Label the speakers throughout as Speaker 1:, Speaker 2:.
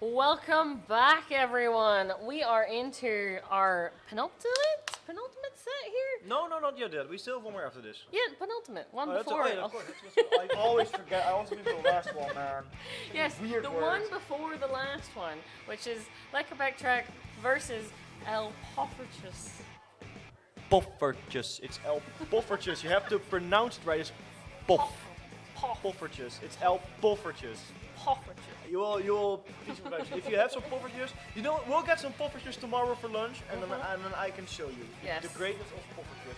Speaker 1: Welcome back, everyone. We are into our penultimate set here.
Speaker 2: No, not yet. We still have one more after this.
Speaker 1: Yeah, penultimate one
Speaker 2: That's
Speaker 1: before.
Speaker 2: oh, yeah, of course. I always forget. I always leave the last one, man.
Speaker 1: Yes,
Speaker 2: Weird
Speaker 1: the
Speaker 2: words.
Speaker 1: one before the last one, which is Lekker Track versus EL Poffetjes.
Speaker 2: Poffertjes. It's EL Poffetjes. You have to pronounce it right. It's Poffertjes. It's EL Poffertjes.
Speaker 1: Poffertjes.
Speaker 2: You will teach me about it. If you have some Poffertjes, you know what? We'll get some Poffertjes tomorrow for lunch, and then I can show you
Speaker 1: Yes.
Speaker 2: the greatness of Poffertjes.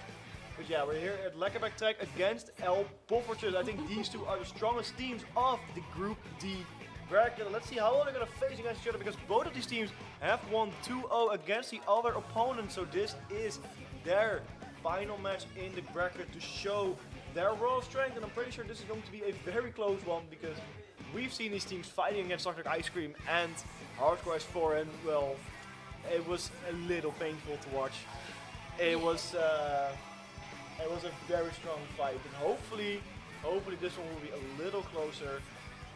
Speaker 2: But yeah, we're here at Lekker Track against EL Poffertjes. I think these two are the strongest teams of the Group D bracket. Let's see how well they're going to face against each other, because both of these teams have won 2-0 against the other opponent. So this is their final match in the bracket to show their raw strength, and I'm pretty sure this is going to be a very close one, because we've seen these teams fighting against Dr. Ice Cream and Hardcore S4, and well, it was a little painful to watch. It was a very strong fight, and hopefully this one will be a little closer.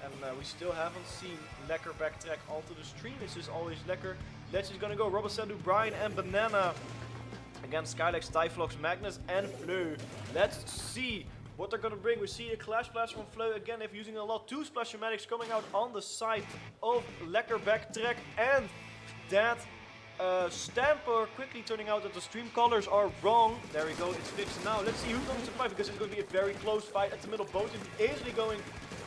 Speaker 2: And we still haven't seen Lekker Backtrack onto the stream. It's just always Lekker. That's just gonna go Robert Sandu, Brian, and Banana against Skylex, Typhlox, Magnus, and Fleu. Let's see what they're gonna bring. We see a Clash Blast from Fleu again. They're using a lot. 2 Splashamatics coming out on the side of Lekker Backtrack, and that Stamper quickly turning out that the stream colors are wrong. There we go, it's fixed now. Let's see who's going to survive, because it's going to be a very close fight at the middle. Both teams easily going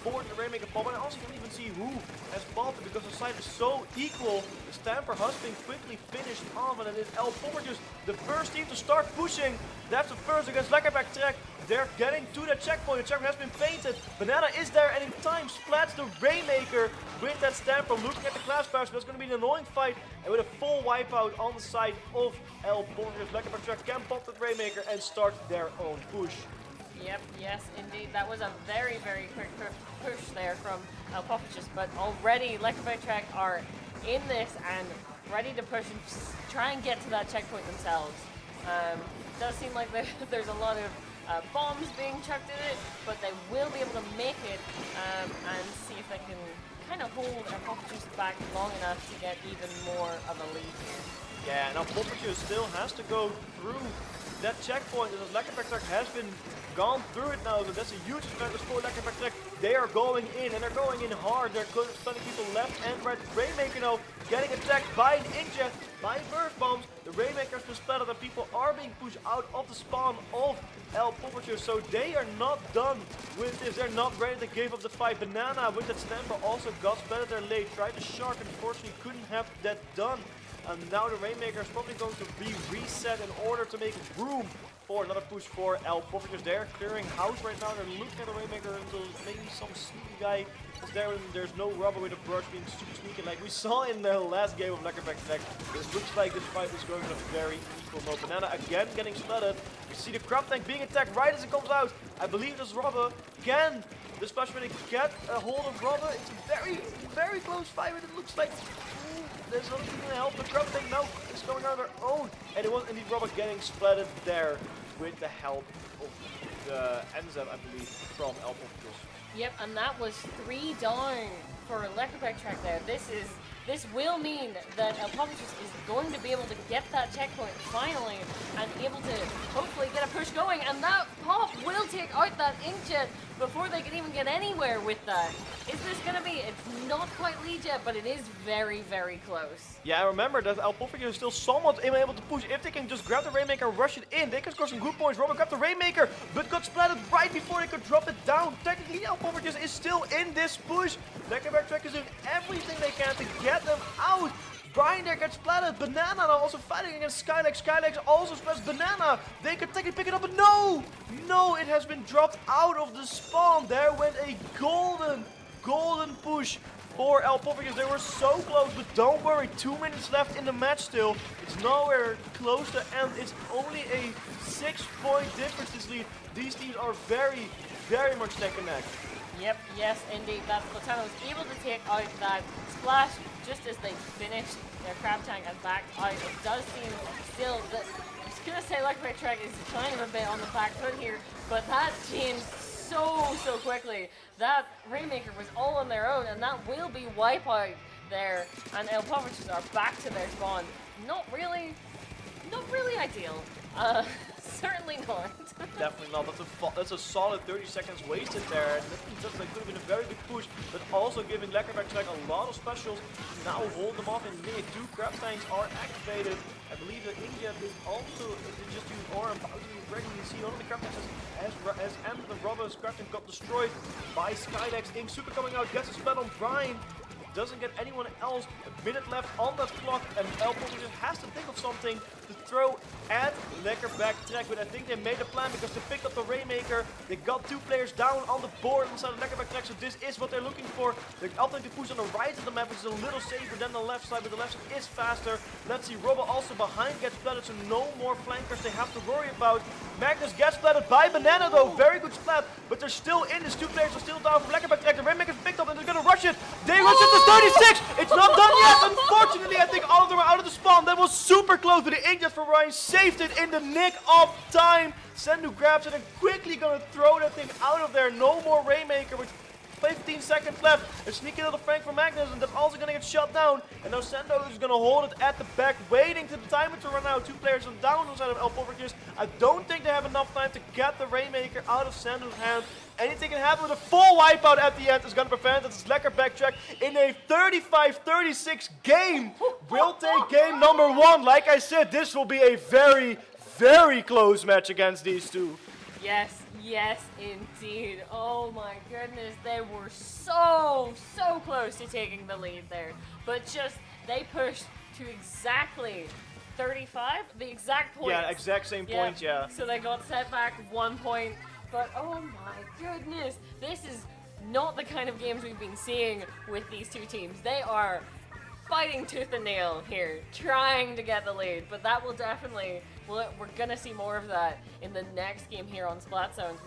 Speaker 2: for the Rainmaker pop, and I also don't even see who has popped it, because the side is so equal. The Stamper has been quickly finished off, and it is EL Poffertjes, the first team to start pushing. That's the first against Lekker Backtrack. They're getting to the checkpoint. The checkpoint has been painted. Banana is there, and in time splats the Rainmaker with that Stamper. Looking at the class powers, that's going to be an annoying fight. And with a full wipeout on the side of EL Poffertjes, Lekker Backtrack can pop that Rainmaker and start their own push.
Speaker 1: Yep, yes, indeed. That was a very, very quick push there from EL Poffetjes, but already Lekker Track are in this and ready to push and try and get to that checkpoint themselves. It does seem like there's a lot of bombs being chucked at it, but they will be able to make it and see if they can kind of hold EL Poffetjes back long enough to get even more of a lead here.
Speaker 2: Yeah, now Poffertjes still has to go through that checkpoint, and Lekker Backtrack has been gone through it now, so that's a huge advantage for Lekker Backtrack. They are going in, and they're going in hard. There are plenty of people left and right. Rainmaker now getting attacked by an inkjet, by burst bombs. The Rainmaker's been splattered, and people are being pushed out of the spawn of EL Poffertjes, so they are not done with this. They're not ready to give up the fight. Banana with that Stamper also got splattered there late. Tried to shark, unfortunately couldn't have that done. And now the Rainmaker is probably going to be reset in order to make room for another push for EL Poffetjes. They're clearing house right now. They're looking at the Rainmaker until maybe some sneaky guy is there, and there's no rubber with a brush being super sneaky like we saw in the last game of Lekker Backtrack. It looks like this fight is going on a very equal mode. Banana again getting splattered. We see the crab tank being attacked right as it comes out. I believe this rubber can the Splash Medic get a hold of rubber. It's a very, very close fight, but it looks like there's nothing going to help. The crab tank now is going on their own. And it was indeed rubber getting splattered there with the help of the Enza, I believe, from EL Poffetjes.
Speaker 1: Yep, and that was 3 down for Lekker Track there. This will mean that EL Poffetjes is going to be able to get that checkpoint finally and able to hopefully get a push going, and that pop will take out that inkjet before they can even get anywhere with that. Is this going to be? It's not quite lead yet, but it is very, very close.
Speaker 2: Yeah, remember that EL Poffetjes is still somewhat able to push. If they can just grab the Rainmaker and rush it in, they can score some good points. Robert grabbed the Rainmaker, but got splattered right before they could drop it down. Technically, EL Poffetjes is still in this push. Lekker Backtrack is doing everything they can to get them out. Brian there gets splattered. Banana now also fighting against Skylex. Skylex also splats Banana. They could technically pick it up, but no! No, it has been dropped out of the spawn. There went a golden push for EL Poffetjes. They were so close, but don't worry, 2 minutes left in the match still. It's nowhere close to end. It's only a 6-point difference this lead. These teams are very, very much neck and neck.
Speaker 1: Yep, yes, indeed. That Platano was able to take out that splash just as they finished their crab tank and backed out. It does seem still that I was gonna say Lekker Track is kind of a bit on the back foot here, but that changed so quickly. That Rainmaker was all on their own, and that will be wipeout there, and EL Poffetjes are back to their spawn. Not really ideal. Certainly not.
Speaker 2: Definitely not. That's a solid 30 seconds wasted there. And that could have been a very good push, but also giving Lekker a lot of specials. Now hold them off in minute 2. Crab tanks are activated. I believe that India is also just using aura and about to be ready. You see one of the crab tanks has ended the Robber's crab tank got destroyed by Skydex. Ink Super coming out, gets a spell on Brian. Doesn't get anyone else. A minute left on that clock, and EL Poffetjes has to think of something to throw at Lekker, but I think they made a plan because they picked up the Rainmaker. They got 2 players down on the board inside of Lekker, so this is what they're looking for. They're alternating push on the right of the map, which is a little safer than the left side, but the left side is faster. Let's see, Robbo also behind gets splattered, so no more flankers they have to worry about. Magnus gets splattered by Banana though, very good splat, but they're still in this. 2 players are still down from Lekker. The Rainmaker's picked up and they're gonna rush it. They rush it to 36! It's not done yet! Unfortunately, I think all of them are out of the spawn. That was super close, but the inkjet from Ryan saved it in the nick of time. Sendu grabs it and quickly gonna throw that thing out of there. No more Rainmaker with 15 seconds left. A sneaky little Frank from Magnus, and that's also gonna get shut down. And now Sendo is gonna hold it at the back, waiting for the timer to run out. 2 players are down inside of EL Poffetjes. I don't think they have enough time to get the Rainmaker out of Sendo's hand. Anything can happen with a full wipeout at the end is gonna prevent it. It's Lekker backtrack in a 35-36 game. We'll take game number 1. Like I said, this will be a very, very close match against these two.
Speaker 1: Yes, yes, indeed. Oh my goodness, they were so close to taking the lead there. But just, they pushed to exactly 35, the exact point.
Speaker 2: Yeah, exact same point, yeah.
Speaker 1: So they got set back 1 point. But oh my goodness, this is not the kind of games we've been seeing with these two teams. They are fighting tooth and nail here, trying to get the lead. But that will definitely, we're going to see more of that in the next game here on Splatzone's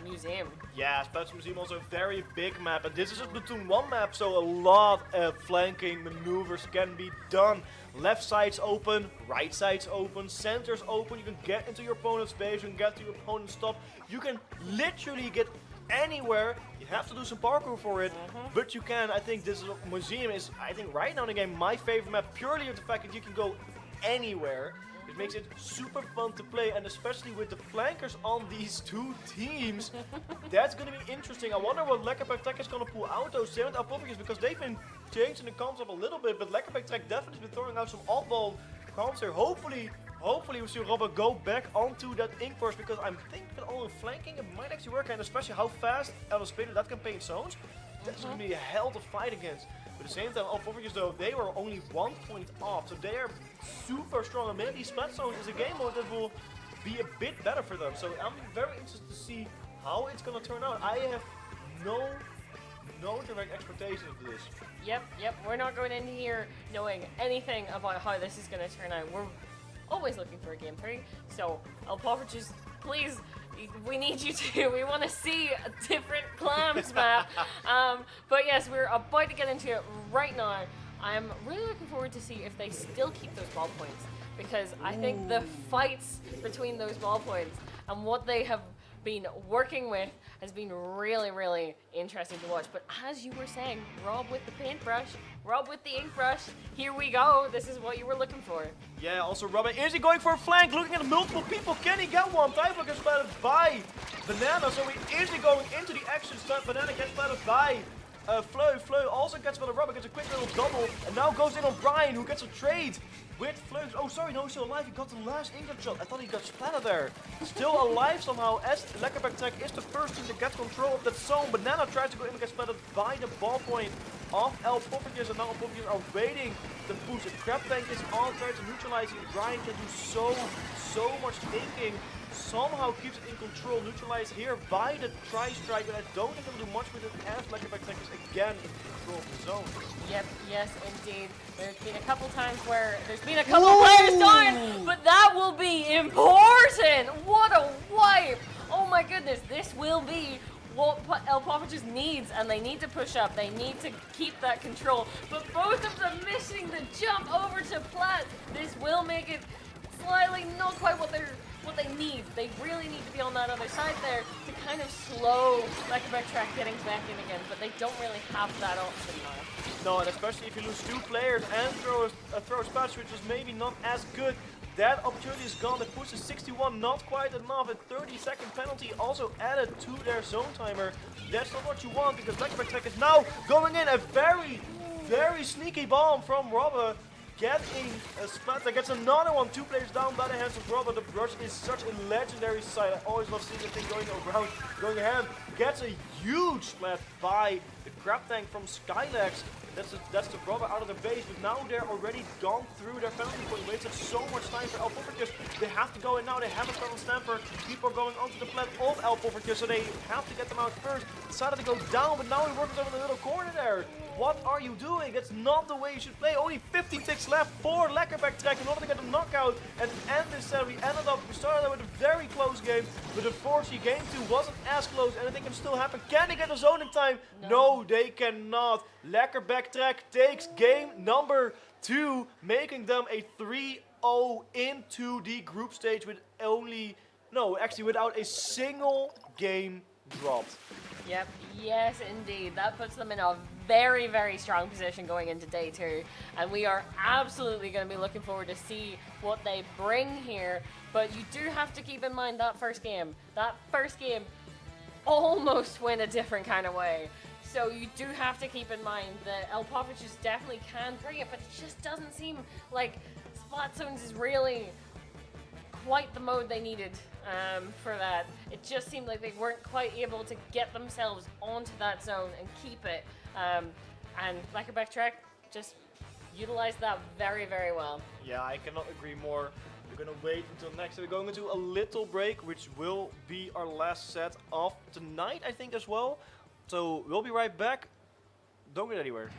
Speaker 1: Museum.
Speaker 2: Yeah, Splatzone's Museum also a very big map. And this is a Splatoon 1 map, so a lot of flanking maneuvers can be done. Left side's open, right side's open, center's open. You can get into your opponent's base, you can get to your opponent's top. You can literally get anywhere. You have to do some parkour for it, but you can. I think this museum is, I think right now in the game, my favorite map, purely with the fact that you can go anywhere. It makes it super fun to play, and especially with the flankers on these two teams, that's going to be interesting. I wonder what Lekker is going to pull out those 7 Poffertjes, because they've been changing the concept a little bit, but Lekker definitely has been throwing out some oddball comps here. Hopefully we see Robert go back onto that ink burst, because I'm thinking that all the flanking, it might actually work, and especially how fast Elder Spader that can paint zones. That's going to be a hell to fight against. But at the same time, all Poffertjes though, they were only 1 point off, so they are super strong, and maybe Splat Zone is a game mode that will be a bit better for them. So I'm very interested to see how it's going to turn out. I have no direct expectations of this.
Speaker 1: Yep, we're not going in here knowing anything about how this is going to turn out. We're always looking for a game 3, so EL Poffetjes, please, we need you to. We want to see a different clams map. But yes, we're about to get into it right now. I'm really looking forward to see if they still keep those ball points, because I think the fights between those ball points and what they have been working with has been really interesting to watch. But as you were saying, Rob with the paintbrush, Rob with the ink brush, here we go. This is what you were looking for.
Speaker 2: Yeah, also Robin, is he going for a flank? Looking at multiple people, can he get one? Typo gets splattered by Banana, so he is going into the action. Banana gets splattered by Fleu. Fleu also gets splattered. Robin gets a quick little double, and now goes in on Brian, who gets a trade with Fleu. Oh, sorry, no, he's still alive. He got the last inkjet shot. I thought he got splattered there. Still alive somehow, as Lekker is the first team to get control of that zone. Banana tries to go in and get splattered by the ball point of EL Poffetjes, and now EL Poffetjes are waiting to push. The crab tank is on, trying to neutralize it. Brian can do so much thinking. Somehow keeps it in control, neutralized here by the tri-strike, but I don't think he'll do much with it as Lekker is again in control of the zone.
Speaker 1: Yep, yes indeed. There's been a couple times where there's been a couple players dying, but that will be important! What a wipe! Oh my goodness, this will be what EL Poffetjes needs, and they need to push up, they need to keep that control, but both of them missing the jump over to Plat. This will make it slightly not quite what they're what they need. They really need to be on that other side there to kind of slow Lekker getting back in again, but they don't really have that option now.
Speaker 2: No, and especially if you lose 2 players and throw a splash, which was maybe not as good. That opportunity is gone. They push to 61, not quite enough. A 30-second penalty also added to their zone timer. That's not what you want because Lekker is now going in. A very, very sneaky bomb from Robber. Getting a splat that gets another one. 2 players down by the hands of Robber. The brush is such a legendary sight. I always love seeing the thing going around, going ahead. Gets a huge splat by the grab tank from Skylax. That's the Robber out of the base, but now they're already gone through their penalty point. Wasted so much time for EL Poffetjes. They have to go in now. They have a turtle stamper. People are going onto the plat of EL Poffetjes, so they have to get them out first. Decided to go down, but now he works over in the little corner there. What are you doing? That's not the way you should play. Only 15 ticks left for Lekker in order to get a knockout and end this set. We started with a very close game, but unfortunately game 2 wasn't as close. Anything can still happen. Can they get the zone in time? No, they cannot. Lekker takes game number 2, making them a 3-0 into the group stage with without a single game dropped.
Speaker 1: Yep, yes indeed. That puts them in a very, very strong position going into day 2. And we are absolutely going to be looking forward to see what they bring here. But you do have to keep in mind that first game. That first game almost went a different kind of way. So you do have to keep in mind that EL Poffetjes definitely can bring it, but it just doesn't seem like Splat Zones is really quite the mode they needed for that. It just seemed like they weren't quite able to get themselves onto that zone and keep it. And Lekker just utilized that very, very well.
Speaker 2: Yeah, I cannot agree more. We're gonna wait until next. We're going into a little break, which will be our last set of tonight, I think, as well. So we'll be right back. Don't get anywhere.